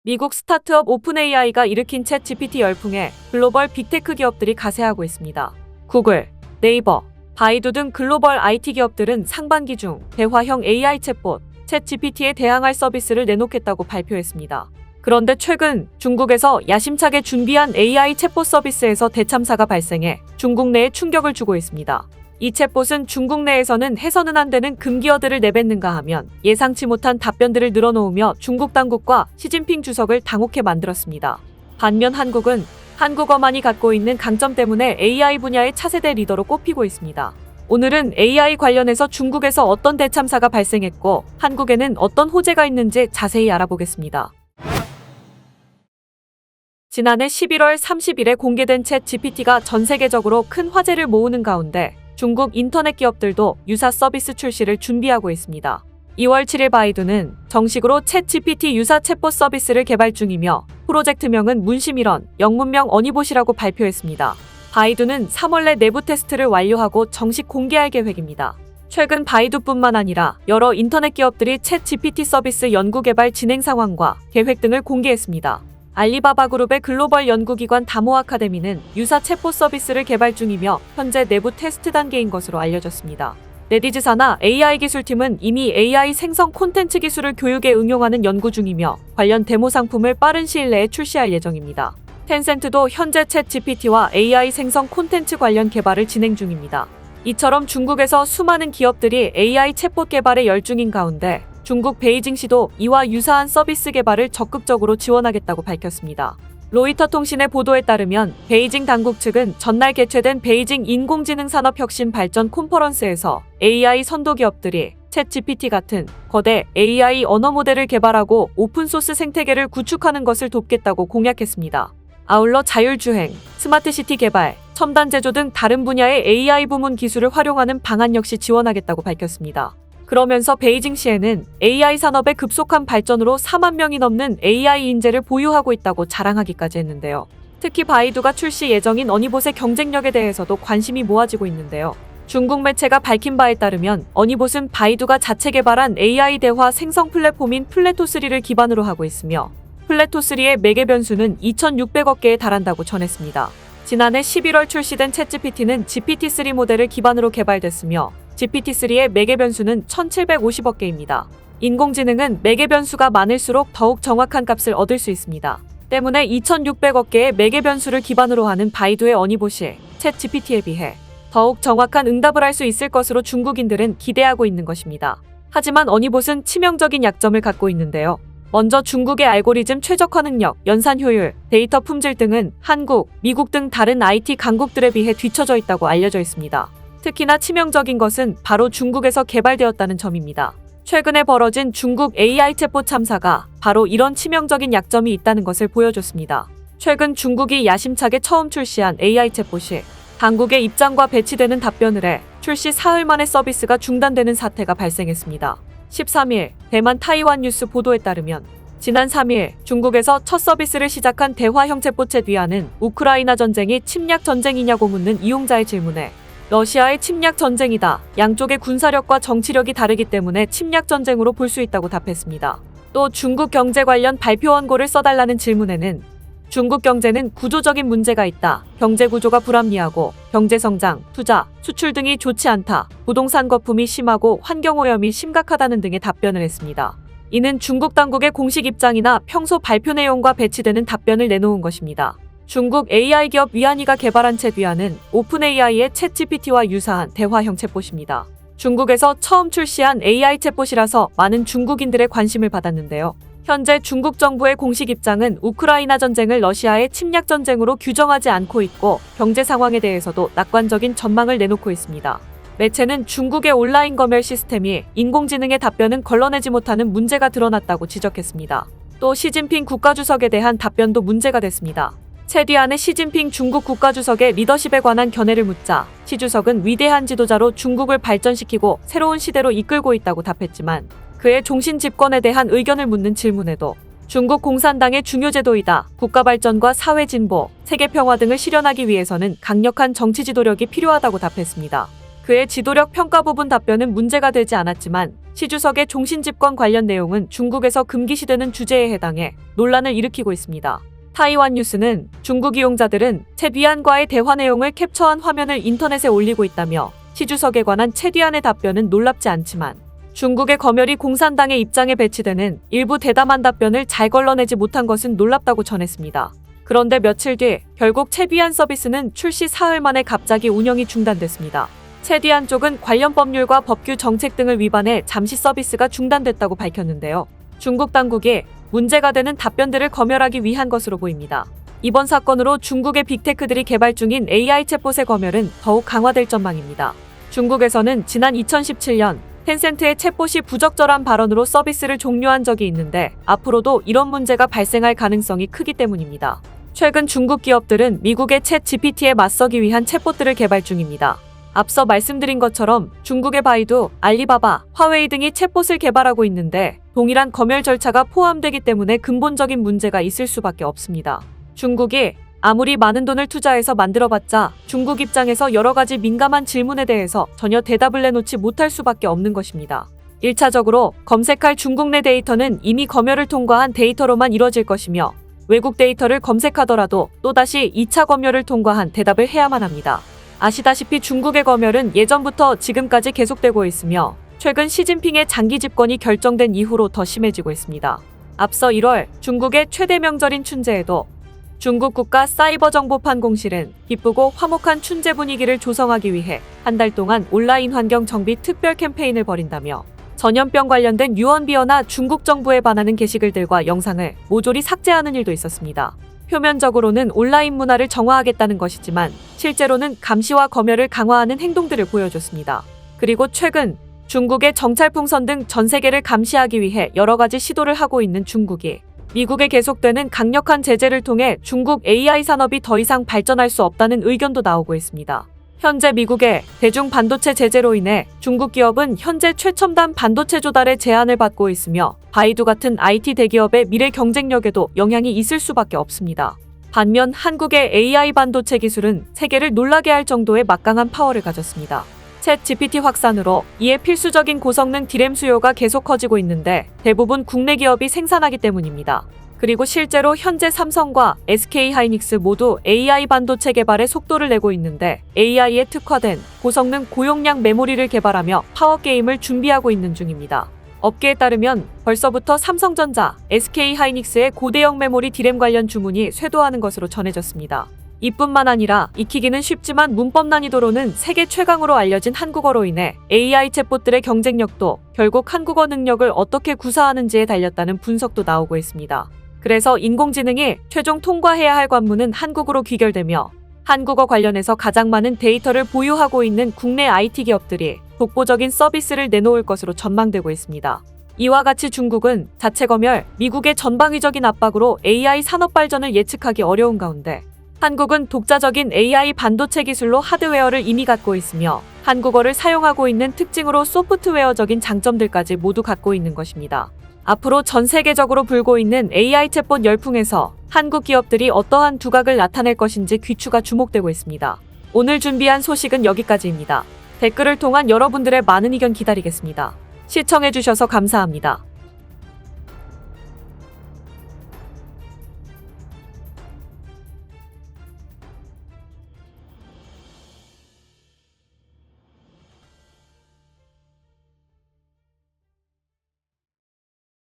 미국 스타트업 오픈AI가 일으킨 챗 GPT 열풍에 글로벌 빅테크 기업들이 가세하고 있습니다. 구글, 네이버, 바이두 등 글로벌 IT 기업들은 상반기 중 대화형 AI 챗봇, 챗 GPT에 대항할 서비스를 내놓겠다고 발표했습니다. 그런데 최근 중국에서 야심차게 준비한 AI 챗봇 서비스에서 대참사가 발생해 중국 내에 충격을 주고 있습니다. 이 챗봇은 중국 내에서는 해서는 안 되는 금기어들을 내뱉는가 하면 예상치 못한 답변들을 늘어놓으며 중국 당국과 시진핑 주석을 당혹해 만들었습니다. 반면 한국은 한국어만이 갖고 있는 강점 때문에 AI 분야의 차세대 리더로 꼽히고 있습니다. 오늘은 AI 관련해서 중국에서 어떤 대참사가 발생했고 한국에는 어떤 호재가 있는지 자세히 알아보겠습니다. 지난해 11월 30일에 공개된 챗 GPT가 전 세계적으로 큰 화제를 모으는 가운데 중국 인터넷 기업들도 유사 서비스 출시를 준비하고 있습니다. 2월 7일 바이두는 정식으로 챗 GPT 유사 챗봇 서비스를 개발 중이며 프로젝트명은 문심일원, 영문명 어니봇이라고 발표했습니다. 바이두는 3월 내 내부 테스트를 완료하고 정식 공개할 계획입니다. 최근 바이두뿐만 아니라 여러 인터넷 기업들이 챗 GPT 서비스 연구 개발 진행 상황과 계획 등을 공개했습니다. 알리바바 그룹의 글로벌 연구기관 다모 아카데미는 유사 챗봇 서비스를 개발 중이며 현재 내부 테스트 단계인 것으로 알려졌습니다. 네디즈사나 AI 기술팀은 이미 AI 생성 콘텐츠 기술을 교육에 응용하는 연구 중이며 관련 데모 상품을 빠른 시일 내에 출시할 예정입니다. 텐센트도 현재 챗 GPT와 AI 생성 콘텐츠 관련 개발을 진행 중입니다. 이처럼 중국에서 수많은 기업들이 AI 챗봇 개발에 열중인 가운데 중국 베이징시도 이와 유사한 서비스 개발을 적극적으로 지원하겠다고 밝혔습니다. 로이터 통신의 보도에 따르면 베이징 당국 측은 전날 개최된 베이징 인공지능 산업 혁신 발전 컨퍼런스에서 AI 선도 기업들이 챗 GPT 같은 거대 AI 언어 모델을 개발하고 오픈소스 생태계를 구축하는 것을 돕겠다고 공약했습니다. 아울러 자율주행, 스마트시티 개발, 첨단 제조 등 다른 분야의 AI 부문 기술을 활용하는 방안 역시 지원하겠다고 밝혔습니다. 그러면서 베이징시에는 AI 산업의 급속한 발전으로 4만 명이 넘는 AI 인재를 보유하고 있다고 자랑하기까지 했는데요. 특히 바이두가 출시 예정인 어니봇의 경쟁력에 대해서도 관심이 모아지고 있는데요. 중국 매체가 밝힌 바에 따르면 어니봇은 바이두가 자체 개발한 AI 대화 생성 플랫폼인 플래토3를 기반으로 하고 있으며 플래토3의 매개 변수는 2,600억 개에 달한다고 전했습니다. 지난해 11월 출시된 챗GPT는 GPT-3 모델을 기반으로 개발됐으며 GPT-3의 매개 변수는 1,750억 개입니다. 인공지능은 매개 변수가 많을수록 더욱 정확한 값을 얻을 수 있습니다. 때문에 2,600억 개의 매개 변수를 기반으로 하는 바이두의 어니봇이 챗 GPT에 비해 더욱 정확한 응답을 할 수 있을 것으로 중국인들은 기대하고 있는 것입니다. 하지만 어니봇은 치명적인 약점을 갖고 있는데요. 먼저 중국의 알고리즘 최적화 능력, 연산 효율, 데이터 품질 등은 한국, 미국 등 다른 IT 강국들에 비해 뒤처져 있다고 알려져 있습니다. 특히나 치명적인 것은 바로 중국에서 개발되었다는 점입니다. 최근에 벌어진 중국 AI 챗봇 참사가 바로 이런 치명적인 약점이 있다는 것을 보여줬습니다. 최근 중국이 야심차게 처음 출시한 AI 챗봇이 당국의 입장과 배치되는 답변을 해 출시 사흘 만에 서비스가 중단되는 사태가 발생했습니다. 13일 대만 타이완 뉴스 보도에 따르면 지난 3일 중국에서 첫 서비스를 시작한 대화형 챗봇 챗위아는 우크라이나 전쟁이 침략 전쟁이냐고 묻는 이용자의 질문에 러시아의 침략 전쟁이다. 양쪽의 군사력과 정치력이 다르기 때문에 침략 전쟁으로 볼 수 있다고 답했습니다. 또 중국 경제 관련 발표 원고를 써달라는 질문에는 중국 경제는 구조적인 문제가 있다. 경제 구조가 불합리하고 경제 성장, 투자, 수출 등이 좋지 않다. 부동산 거품이 심하고 환경오염이 심각하다는 등의 답변을 했습니다. 이는 중국 당국의 공식 입장이나 평소 발표 내용과 배치되는 답변을 내놓은 것입니다. 중국 AI 기업 위안이가 개발한 챗위아는 오픈AI의 챗GPT와 유사한 대화형 챗봇입니다. 중국에서 처음 출시한 AI 챗봇이라서 많은 중국인들의 관심을 받았는데요. 현재 중국 정부의 공식 입장은 우크라이나 전쟁을 러시아의 침략 전쟁으로 규정하지 않고 있고 경제 상황에 대해서도 낙관적인 전망을 내놓고 있습니다. 매체는 중국의 온라인 검열 시스템이 인공지능의 답변은 걸러내지 못하는 문제가 드러났다고 지적했습니다. 또 시진핑 국가주석에 대한 답변도 문제가 됐습니다. 챗위안의 시진핑 중국 국가주석의 리더십에 관한 견해를 묻자 시 주석은 위대한 지도자로 중국을 발전시키고 새로운 시대로 이끌고 있다고 답했지만 그의 종신 집권에 대한 의견을 묻는 질문에도 중국 공산당의 중요 제도이다. 국가 발전과 사회 진보, 세계 평화 등을 실현하기 위해서는 강력한 정치 지도력이 필요하다고 답했습니다. 그의 지도력 평가 부분 답변은 문제가 되지 않았지만 시 주석의 종신 집권 관련 내용은 중국에서 금기시되는 주제에 해당해 논란을 일으키고 있습니다. 타이완 뉴스는 중국 이용자들은 채 뒤안과의 대화 내용을 캡처한 화면을 인터넷에 올리고 있다며 시 주석에 관한 채 뒤안의 답변은 놀랍지 않지만 중국의 검열이 공산당의 입장에 배치되는 일부 대담한 답변을 잘 걸러내지 못한 것은 놀랍다고 전했습니다. 그런데 며칠 뒤 결국 채 뒤안 서비스는 출시 사흘 만에 갑자기 운영이 중단됐습니다. 채 뒤안 쪽은 관련 법률과 법규 정책 등을 위반해 잠시 서비스가 중단됐다고 밝혔는데요. 중국 당국이 문제가 되는 답변들을 검열하기 위한 것으로 보입니다. 이번 사건으로 중국의 빅테크들이 개발 중인 AI 챗봇의 검열은 더욱 강화될 전망입니다. 중국에서는 지난 2017년 텐센트의 챗봇이 부적절한 발언으로 서비스를 종료한 적이 있는데 앞으로도 이런 문제가 발생할 가능성이 크기 때문입니다. 최근 중국 기업들은 미국의 챗 GPT에 맞서기 위한 챗봇들을 개발 중입니다. 앞서 말씀드린 것처럼 중국의 바이두, 알리바바, 화웨이 등이 챗봇을 개발하고 있는데 동일한 검열 절차가 포함되기 때문에 근본적인 문제가 있을 수밖에 없습니다. 중국이 아무리 많은 돈을 투자해서 만들어봤자 중국 입장에서 여러 가지 민감한 질문에 대해서 전혀 대답을 내놓지 못할 수밖에 없는 것입니다. 1차적으로 검색할 중국 내 데이터는 이미 검열을 통과한 데이터로만 이뤄질 것이며 외국 데이터를 검색하더라도 또다시 2차 검열을 통과한 대답을 해야만 합니다. 아시다시피 중국의 검열은 예전부터 지금까지 계속되고 있으며 최근 시진핑의 장기 집권이 결정된 이후로 더 심해지고 있습니다. 앞서 1월 중국의 최대 명절인 춘제에도 중국 국가 사이버정보판공실은 기쁘고 화목한 춘제 분위기를 조성하기 위해 한 달 동안 온라인 환경 정비 특별 캠페인을 벌인다며 전염병 관련된 유언비어나 중국 정부에 반하는 게시글들과 영상을 모조리 삭제하는 일도 있었습니다. 표면적으로는 온라인 문화를 정화하겠다는 것이지만 실제로는 감시와 검열을 강화하는 행동들을 보여줬습니다. 그리고 최근 중국의 정찰풍선 등 전 세계를 감시하기 위해 여러 가지 시도를 하고 있는 중국이 미국에 계속되는 강력한 제재를 통해 중국 AI 산업이 더 이상 발전할 수 없다는 의견도 나오고 있습니다. 현재 미국의 대중 반도체 제재로 인해 중국 기업은 현재 최첨단 반도체 조달의 제한을 받고 있으며 바이두 같은 IT 대기업의 미래 경쟁력에도 영향이 있을 수밖에 없습니다. 반면 한국의 AI 반도체 기술은 세계를 놀라게 할 정도의 막강한 파워를 가졌습니다. 챗 GPT 확산으로 이에 필수적인 고성능 D램 수요가 계속 커지고 있는데 대부분 국내 기업이 생산하기 때문입니다. 그리고 실제로 현재 삼성과 SK하이닉스 모두 AI 반도체 개발에 속도를 내고 있는데 AI에 특화된 고성능 고용량 메모리를 개발하며 파워게임을 준비하고 있는 중입니다. 업계에 따르면 벌써부터 삼성전자, SK하이닉스의 고대형 메모리 D램 관련 주문이 쇄도하는 것으로 전해졌습니다. 이뿐만 아니라 익히기는 쉽지만 문법 난이도로는 세계 최강으로 알려진 한국어로 인해 AI 챗봇들의 경쟁력도 결국 한국어 능력을 어떻게 구사하는지에 달렸다는 분석도 나오고 있습니다. 그래서 인공지능이 최종 통과해야 할 관문은 한국으로 귀결되며 한국어 관련해서 가장 많은 데이터를 보유하고 있는 국내 IT 기업들이 독보적인 서비스를 내놓을 것으로 전망되고 있습니다. 이와 같이 중국은 자체 검열, 미국의 전방위적인 압박으로 AI 산업 발전을 예측하기 어려운 가운데 한국은 독자적인 AI 반도체 기술로 하드웨어를 이미 갖고 있으며 한국어를 사용하고 있는 특징으로 소프트웨어적인 장점들까지 모두 갖고 있는 것입니다. 앞으로 전 세계적으로 불고 있는 AI 챗봇 열풍에서 한국 기업들이 어떠한 두각을 나타낼 것인지 귀추가 주목되고 있습니다. 오늘 준비한 소식은 여기까지입니다. 댓글을 통한 여러분들의 많은 의견 기다리겠습니다. 시청해주셔서 감사합니다.